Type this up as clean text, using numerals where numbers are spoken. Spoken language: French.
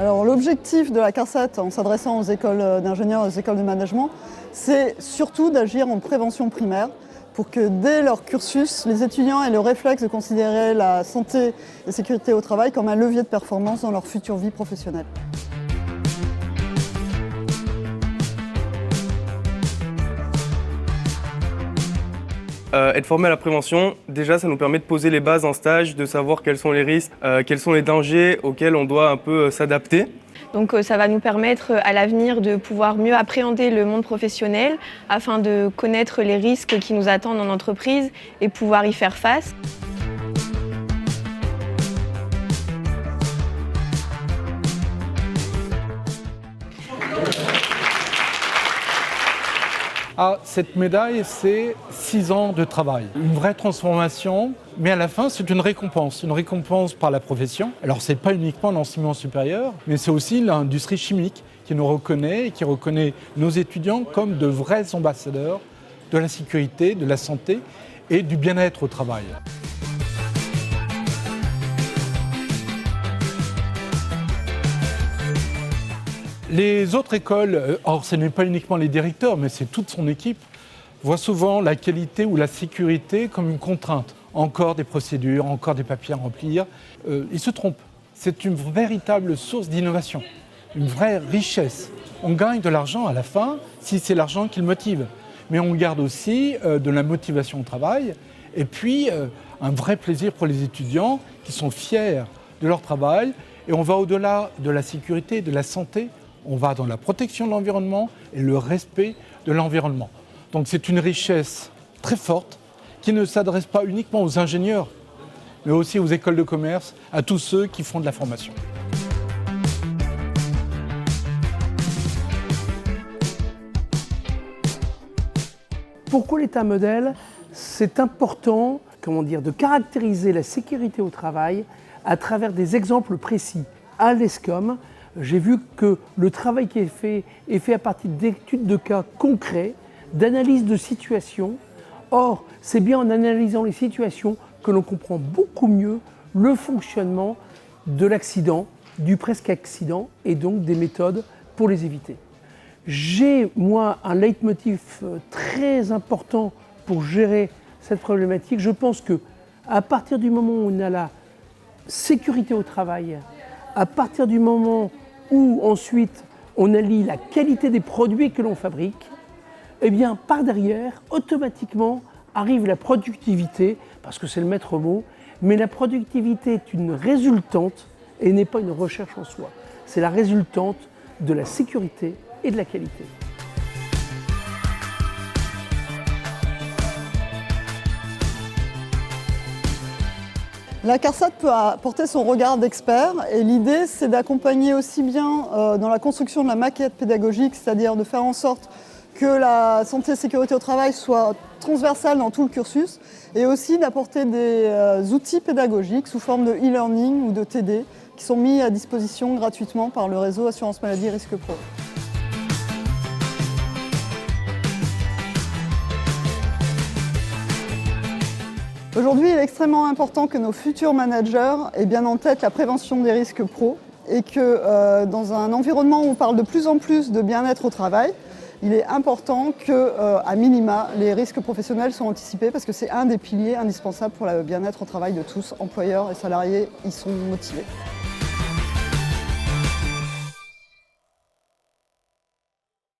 Alors l'objectif de la CARSAT en s'adressant aux écoles d'ingénieurs et aux écoles de management, c'est surtout d'agir en prévention primaire pour que dès leur cursus, les étudiants aient le réflexe de considérer la santé et la sécurité au travail comme un levier de performance dans leur future vie professionnelle. Être formé à la prévention, déjà ça nous permet de poser les bases en stage, de savoir quels sont les risques, quels sont les dangers auxquels on doit un peu s'adapter. Donc ça va nous permettre à l'avenir de pouvoir mieux appréhender le monde professionnel afin de connaître les risques qui nous attendent en entreprise et pouvoir y faire face. Ah, cette médaille, c'est 6 ans de travail. Une vraie transformation, mais à la fin, c'est une récompense par la profession. Alors, ce n'est pas uniquement l'enseignement supérieur, mais c'est aussi l'industrie chimique qui nous reconnaît et qui reconnaît nos étudiants comme de vrais ambassadeurs de la sécurité, de la santé et du bien-être au travail. Les autres écoles, or ce n'est pas uniquement les directeurs, mais c'est toute son équipe, voient souvent la qualité ou la sécurité comme une contrainte. Encore des procédures, encore des papiers à remplir. Ils se trompent. C'est une véritable source d'innovation, une vraie richesse. On gagne de l'argent à la fin, si c'est l'argent qui le motive. Mais on garde aussi de la motivation au travail et puis un vrai plaisir pour les étudiants qui sont fiers de leur travail. Et on va au-delà de la sécurité et de la santé. On va dans la protection de l'environnement et le respect de l'environnement. Donc c'est une richesse très forte qui ne s'adresse pas uniquement aux ingénieurs, mais aussi aux écoles de commerce, à tous ceux qui font de la formation. Pourquoi l'État modèle ? C'est important, de caractériser la sécurité au travail à travers des exemples précis. À l'ESCOM, j'ai vu que le travail qui est fait à partir d'études de cas concrets, d'analyse de situations. Or, c'est bien en analysant les situations que l'on comprend beaucoup mieux le fonctionnement de l'accident, du presque accident et donc des méthodes pour les éviter. J'ai, moi, un leitmotiv très important pour gérer cette problématique. Je pense qu'à partir du moment où on a la sécurité au travail, à partir du moment où ensuite on allie la qualité des produits que l'on fabrique, eh bien par derrière, automatiquement arrive la productivité, parce que c'est le maître mot, mais la productivité est une résultante et n'est pas une recherche en soi. C'est la résultante de la sécurité et de la qualité. La CARSAT peut apporter son regard d'expert et l'idée c'est d'accompagner aussi bien dans la construction de la maquette pédagogique, c'est-à-dire de faire en sorte que la santé et sécurité au travail soit transversale dans tout le cursus et aussi d'apporter des outils pédagogiques sous forme de e-learning ou de TD qui sont mis à disposition gratuitement par le réseau Assurance Maladie Risque Pro. Aujourd'hui, il est extrêmement important que nos futurs managers aient bien en tête la prévention des risques pro et que dans un environnement où on parle de plus en plus de bien-être au travail, il est important qu'à minima, les risques professionnels soient anticipés parce que c'est un des piliers indispensables pour le bien-être au travail de tous, employeurs et salariés, ils sont motivés.